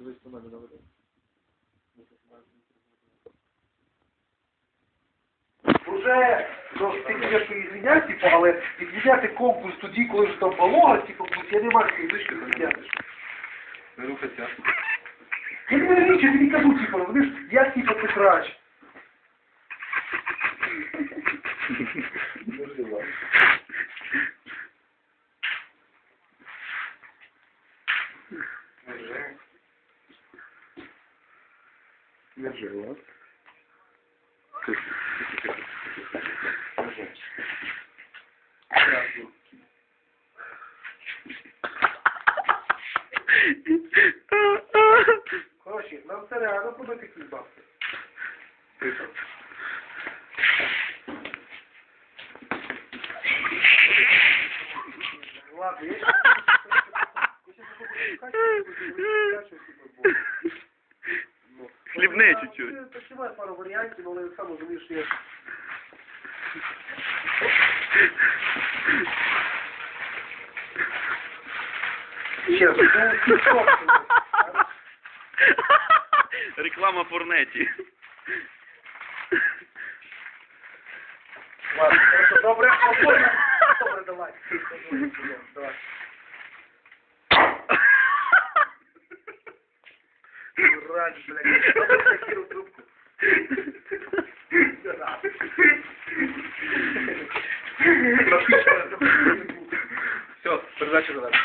Дивись по мене наведе. Уже ти будеш відміняти, типу, але відміняти конкурс тоді, коли вже там балога, типу, я не маю такої дочки відміняти. Не рухайся. Я не розумію, я тобі кажу, типу, розумієш, я типу ти краще. Держи, вот. Коротше, нам це реально подати якісь бабки. Ладно, я сейчас Хлібне чуть-чуть. Почувай пару варіантів, але сам розумієш, що я... Ще раз, Реклама Форнеті. ладно, хорошо, добре, добре, давай. Давай. Дурак, блядь, добре, закинув трубку. Все, передача задача.